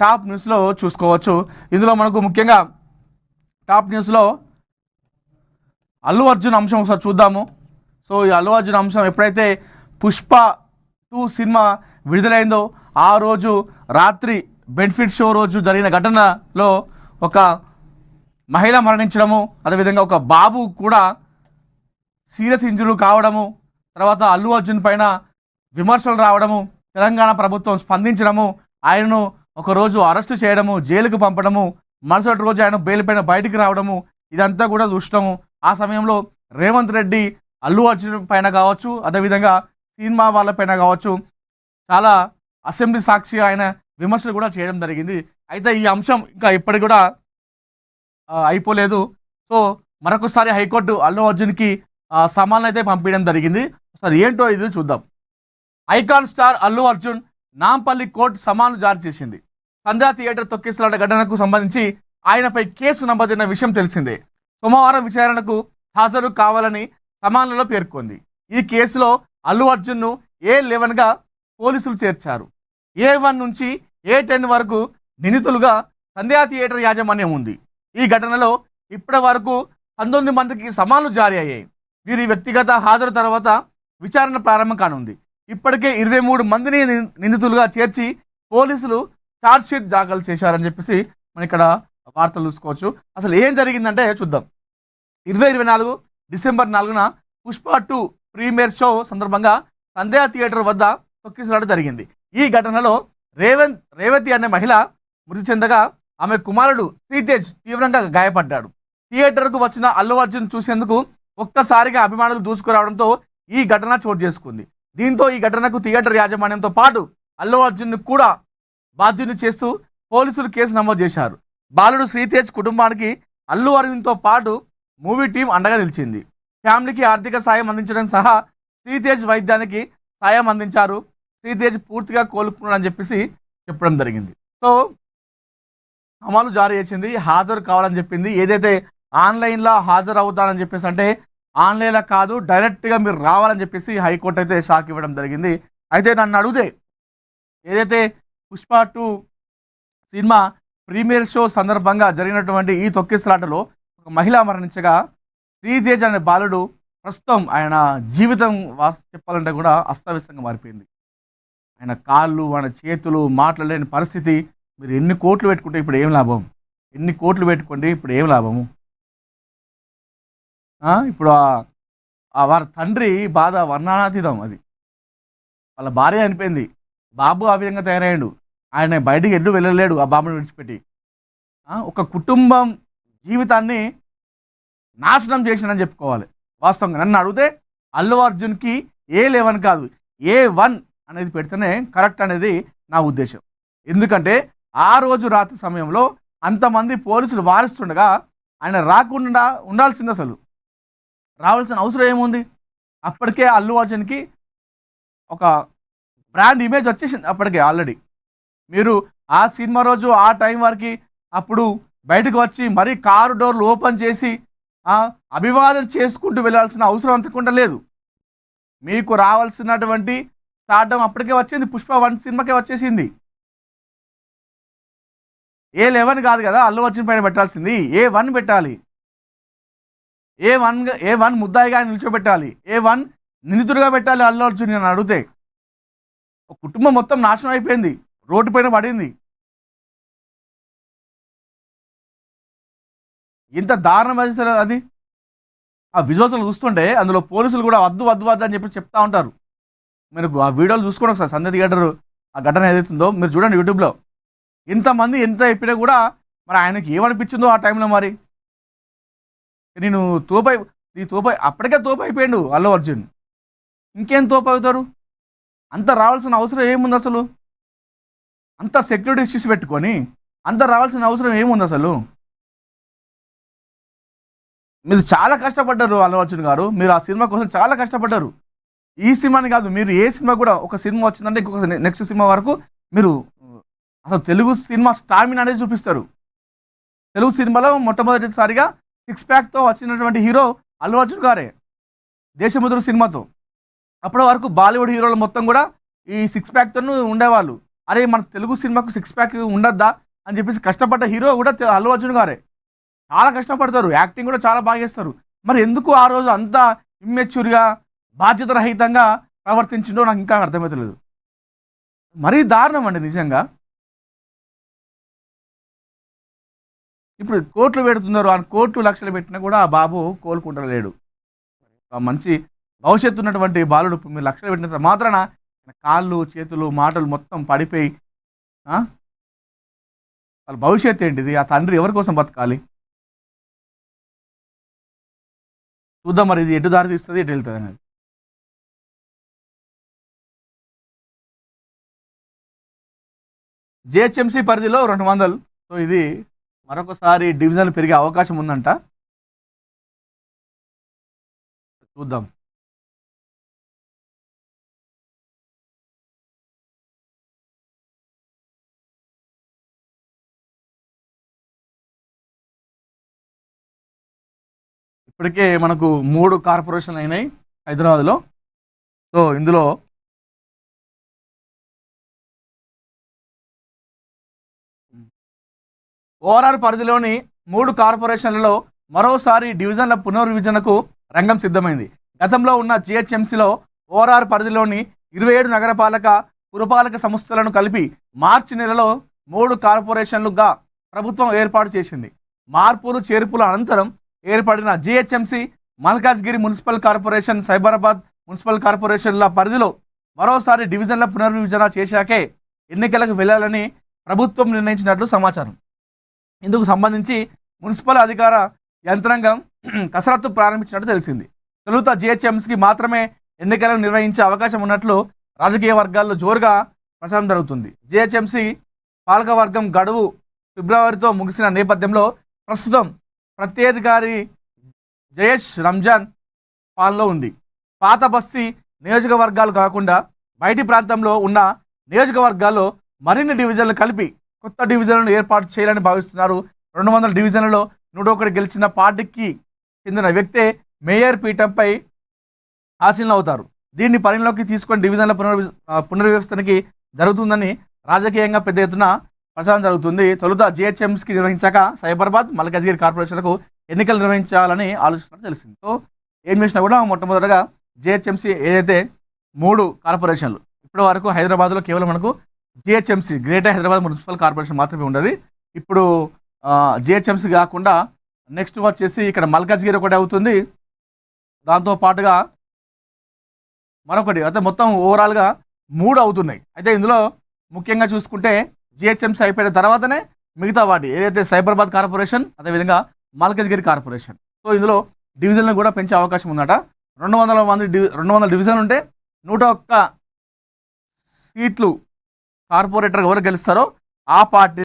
Top న్యూస్లో చూసుకోవచ్చు. ఇందులో మనకు ముఖ్యంగా టాప్ న్యూస్లో అల్లు అర్జున్ అంశం ఒకసారి చూద్దాము. సో ఈ అల్లు అర్జున్ అంశం ఎప్పుడైతే పుష్ప 2 సినిమా విడుదలైందో ఆ రోజు రాత్రి బెనిఫిట్ షో రోజు జరిగిన ఘటనలో ఒక మహిళ మరణించడము, అదేవిధంగా ఒక బాబు కూడా సీరియస్ ఇంజురీ కావడము, తర్వాత అల్లు అర్జున్ పైన విమర్శలు రావడము, తెలంగాణ ప్రభుత్వం స్పందించడము, ఆయనను ఒకరోజు అరెస్టు చేయడము, జైలుకు పంపడము, మరుసటి రోజు ఆయన బెయిల్ పైన బయటికి రావడము, ఇదంతా కూడా చూసినాము. ఆ సమయంలో రేవంత్ రెడ్డి అల్లు అర్జున్ పైన కావచ్చు, అదేవిధంగా సినిమా వాళ్ళపైన కావచ్చు చాలా అసెంబ్లీ సాక్షి ఆయన విమర్శలు కూడా చేయడం జరిగింది. అయితే ఈ అంశం ఇంకా ఇప్పటికి కూడా అయిపోలేదు. సో మరొకసారి హైకోర్టు అల్లు అర్జున్కి సమాన్ అయితే పంపించడం జరిగింది. ఒకసారి ఏంటో ఇది చూద్దాం. Icon star Allu Arjun Nampally court సమాను జారీ చేసింది. సంధ్యా థియేటర్ తొక్కిసలాట ఘటనకు సంబంధించి ఆయనపై కేసు నమోదైన విషయం తెలిసిందే. సోమవారం విచారణకు హాజరు కావాలని సమాన్లలో పేర్కొంది. ఈ కేసులో అల్లు అర్జున్ను A11గా పోలీసులు చేర్చారు. A1 నుంచి A10 వరకు నిందితులుగా సంధ్యా థియేటర్ యాజమాన్యం ఉంది. ఈ ఘటనలో ఇప్పటి వరకు 19 మందికి సమాన్లు జారీ అయ్యాయి. వీరి వ్యక్తిగత హాజరు తర్వాత విచారణ ప్రారంభం కానుంది. ఇప్పటికే 23 మందిని నిందితులుగా చేర్చి పోలీసులు ఛార్జ్షీట్ దాఖలు చేశారని చెప్పేసి మనం ఇక్కడ వార్తలు చూసుకోవచ్చు. అసలు ఏం జరిగిందంటే చూద్దాం. 2024 డిసెంబర్ 4న పుష్ప 2 ప్రీమియర్ షో సందర్భంగా సంధ్యా థియేటర్ వద్ద తొక్కిసలాట జరిగింది. ఈ ఘటనలో రేవతి అనే మహిళ మృతి చెందగా ఆమె కుమారుడు శ్రీతేజ్ తీవ్రంగా గాయపడ్డాడు. థియేటర్కు వచ్చిన అల్లు అర్జున్ చూసేందుకు ఒక్కసారిగా అభిమానులు దూసుకురావడంతో ఈ ఘటన చోటు చేసుకుంది. దీంతో ఈ ఘటనకు థియేటర్ యాజమాన్యంతో పాటు అల్లు అర్జున్ కూడా బాధ్యుని చేస్తూ పోలీసులు కేసు నమోదు చేశారు. బాలుడు శ్రీతేజ్ కుటుంబానికి అల్లు అరవింద్తో పాటు మూవీ టీం అండగా నిలిచింది. ఫ్యామిలీకి ఆర్థిక సాయం అందించడం సహా శ్రీతేజ్ వైద్యానికి సాయం అందించారు. శ్రీతేజ్ పూర్తిగా కోలుకున్నాడని చెప్పేసి చెప్పడం జరిగింది. సో అమలు జారీ చేసింది, హాజరు కావాలని చెప్పింది. ఏదైతే ఆన్లైన్లో హాజరు అవుతానని చెప్పేసి అంటే ఆన్లైన్లో కాదు, డైరెక్ట్గా మీరు రావాలని చెప్పేసి హైకోర్టు అయితే షాక్ ఇవ్వడం జరిగింది. అయితే నన్ను అడిగితే ఏదైతే పుష్ప 2 సినిమా ప్రీమియర్ షో సందర్భంగా జరిగినటువంటి ఈ తొక్కిసలాటలో ఒక మహిళ మరణించగా శ్రీతేజ్ అనే బాలుడు ప్రస్తుతం ఆయన జీవితం చెప్పాలంటే కూడా అస్తవ్యస్తంగా మారిపోయింది. ఆయన కాళ్ళు, ఆయన చేతులు మాట్లాడలేని పరిస్థితి. మీరు ఎన్ని కోట్లు పెట్టుకుంటే ఇప్పుడు ఏం లాభం? ఎన్ని కోట్లు పెట్టుకోండి ఇప్పుడు ఏం లాభము? ఇప్పుడు వారి తండ్రి బాధ వర్ణనాతీతం. అది వాళ్ళ భార్య అనిపోయింది. బాబు ఆ విధంగా తయారయ్యాడు. ఆయన బయటికి ఎడ్డు వెళ్ళలేడు ఆ బాబుని విడిచిపెట్టి. ఒక కుటుంబం జీవితాన్ని నాశనం చేసినని చెప్పుకోవాలి. వాస్తవంగా నన్ను అడిగితే అల్లు అర్జున్కి A11 కాదు A1 అనేది పెడితేనే కరెక్ట్ అనేది నా ఉద్దేశం. ఎందుకంటే ఆ రోజు రాత్రి సమయంలో అంతమంది పోలీసులు వారిస్తుండగా ఆయన రాకుండా ఉండాల్సింది. అసలు రావాల్సిన అవసరం ఏముంది? అప్పటికే అల్లు అర్జున్కి ఒక బ్రాండ్ ఇమేజ్ వచ్చేసింది అప్పటికే ఆల్రెడీ. మీరు ఆ సినిమా రోజు ఆ టైం వరకు అప్పుడు బయటకు వచ్చి మరీ కారు డోర్లు ఓపెన్ చేసి అభివాదం చేసుకుంటూ వెళ్ళాల్సిన అవసరం అంతకుండా లేదు. మీకు రావాల్సినటువంటి స్టార్డమ్ అప్పటికే వచ్చింది. పుష్ప 1 సినిమాకే వచ్చేసింది. A11 కాదు కదా అల్లు అర్జున్ పైన పెట్టాల్సింది, A1 పెట్టాలి. A1 ముద్దాయిగా నిల్చోబెట్టాలి, A1 నిందితుడిగా పెట్టాలి అల్లు అర్జున్. నేను అడిగితే ఒక కుటుంబం మొత్తం నాశనం అయిపోయింది, రోడ్డు పైన పడింది. ఇంత దారుణం అది. ఆ విజువల్స్ చూస్తుంటే అందులో పోలీసులు కూడా వద్దు వద్దు వద్దు అని చెప్పి చెప్తా ఉంటారు. మీరు ఆ వీడియోలు చూసుకోండి ఒకసారి. సంధ్య థియేటర్ ఆ ఘటన ఏదైతుందో మీరు చూడండి యూట్యూబ్లో. ఇంతమంది ఎంత చెప్పినా కూడా మరి ఆయనకి ఏమనిపించిందో ఆ టైంలో. మరి నేను ఈ తోపై అప్పటికే తోపు అయిపోయాడు అల్లు అర్జున్. ఇంకేం తోపు అవుతారు? అంత రావాల్సిన అవసరం ఏముంది అసలు? అంత సెక్యూరిటీ ఇష్యూస్ పెట్టుకొని అంత రావాల్సిన అవసరం ఏముంది అసలు? మీరు చాలా కష్టపడ్డారు అల్లు అర్జున్ గారు. మీరు ఆ సినిమా కోసం చాలా కష్టపడ్డారు. ఈ సినిమాని కాదు, మీరు ఏ సినిమా కూడా ఒక సినిమా వచ్చిందంటే ఇంకొక నెక్స్ట్ సినిమా వరకు మీరు అసలు తెలుగు సినిమా స్టామినా అనేది చూపిస్తారు. తెలుగు సినిమాలో మొట్టమొదటిసారిగా 6 ప్యాక్తో వచ్చినటువంటి హీరో అల్లు అర్జున్ గారే, దేశముద్రు సినిమాతో. అప్పటి వరకు బాలీవుడ్ హీరోలు మొత్తం కూడా ఈ 6 ప్యాక్తో ఉండేవాళ్ళు. అరే మన తెలుగు సినిమాకు 6 ప్యాక్ ఉండద్దా అని చెప్పేసి కష్టపడ్డ హీరో కూడా అల్లు అర్జున్ గారే. చాలా కష్టపడతారు, యాక్టింగ్ కూడా చాలా బాగా చేస్తారు. మరి ఎందుకు ఆ రోజు అంత ఇమ్మెచ్యూర్గా బాధ్యత రహితంగా ప్రవర్తించిండో నాకు ఇంకా అర్థమవుతలేదు. మరీ దారుణం అండి నిజంగా. ఇప్పుడు కోట్లు పెడుతున్నారు, ఆ కోట్లు లక్షలు పెట్టినా కూడా ఆ బాబు కోలుకుంటలేడు. మంచి భవిష్యత్తు ఉన్నటువంటి బాలుడు మీరు లక్షలు పెట్టినంత మాత్రాన కాళ్ళు చేతులు మాటలు మొత్తం పడిపోయి వాళ్ళ భవిష్యత్తు ఏంటిది? ఆ తండ్రి ఎవరి కోసం బతకాలి? చూద్దాం మరి ఇది ఎటు దారి తీస్తుంది, ఎటు వెళ్తుంది అనేది. జిహెచ్ఎంసీ పరిధిలో 200. సో ఇది మరొకసారి డివిజన్ పెరిగే అవకాశం ఉందంట. చూద్దాం. ఇప్పటికే మనకు 3 కార్పొరేషన్లు అయినాయి హైదరాబాద్లో. సో ఇందులో ఓఆర్ఆర్ పరిధిలోని 3 కార్పొరేషన్లలో మరోసారి డివిజన్ల పునర్విభజనకు రంగం సిద్ధమైంది. గతంలో ఉన్న జిహెచ్ఎంసీలో ఓఆర్ఆర్ పరిధిలోని 27 నగరపాలక పురపాలక సంస్థలను కలిపి మార్చి నెలలో 3 కార్పొరేషన్లుగా ప్రభుత్వం ఏర్పాటు చేసింది. మార్పులు చేర్పుల అనంతరం ఏర్పడిన GHMC, Malkajgiri municipal corporation, Cyberabad municipal కార్పొరేషన్ల పరిధిలో మరోసారి డివిజన్ల పునర్విభజన చేశాకే ఎన్నికలకు వెళ్లాలని ప్రభుత్వం నిర్ణయించినట్లు సమాచారం. ఇందుకు సంబంధించి మున్సిపల్ అధికార యంత్రాంగం కసరత్తు ప్రారంభించినట్టు తెలిసింది. తొలుత జిహెచ్ఎంసీకి మాత్రమే ఎన్నికలను నిర్వహించే అవకాశం ఉన్నట్లు రాజకీయ వర్గాల్లో జోరుగా ప్రచారం జరుగుతుంది. జిహెచ్ఎంసీ పాలకవర్గం గడువు ఫిబ్రవరితో ముగిసిన నేపథ్యంలో ప్రస్తుతం ప్రత్యేకాధికారి జయేష్ రంజాన్ పాలనలో ఉంది. పాత బస్తీ నియోజకవర్గాలు కాకుండా బయటి ప్రాంతంలో ఉన్న నియోజకవర్గాల్లో మరిన్ని డివిజన్లు కలిపి కొత్త డివిజన్లను ఏర్పాటు చేయాలని భావిస్తున్నారు. 200 డివిజన్లలో 101 గెలిచిన పార్టీకి చెందిన వ్యక్తే మేయర్ పీఠంపై ఆసీనులు అవుతారు. దీన్ని పరిగణలోకి తీసుకొని డివిజన్ల పునర్వ్యవస్థనికి జరుగుతుందని రాజకీయంగా పెద్ద ఎత్తున ప్రచారం జరుగుతుంది. తొలుత జిహెచ్ఎంసీకి నిర్వహించాక సైబరాబాద్, మల్కాజ్గిరి కార్పొరేషన్లకు ఎన్నికలు నిర్వహించాలని ఆలోచిస్తున్నట్టు తెలిసింది. సో ఏం చేసినా కూడా మొట్టమొదటిగా జిహెచ్ఎంసీ ఏదైతే 3 కార్పొరేషన్లు ఇప్పటి వరకు హైదరాబాద్లో కేవలం మనకు GHMC greater Hyderabad municipal corporation మాత్రమే ఉండదు. ఇప్పుడు జిహెచ్ఎంసీ కాకుండా నెక్స్ట్ వచ్చేసి ఇక్కడ మల్కాజ్గిరి ఒకటి అవుతుంది. దాంతో పాటుగా మరొకటి అయితే మొత్తం ఓవరాల్గా 3 అవుతున్నాయి. అయితే ఇందులో ముఖ్యంగా చూసుకుంటే జిహెచ్ఎంసీ అయిపోయిన తర్వాతనే మిగతా వాటి ఏదైతే సైబరాబాద్ కార్పొరేషన్, అదేవిధంగా మల్కాజ్గిరి కార్పొరేషన్. సో ఇందులో డివిజన్లు కూడా పెంచే అవకాశం ఉందట. 200 డివిజన్లు ఉంటే 101 సీట్లు కార్పొరేటర్ ఎవరు గెలుస్తారో ఆ పార్టీ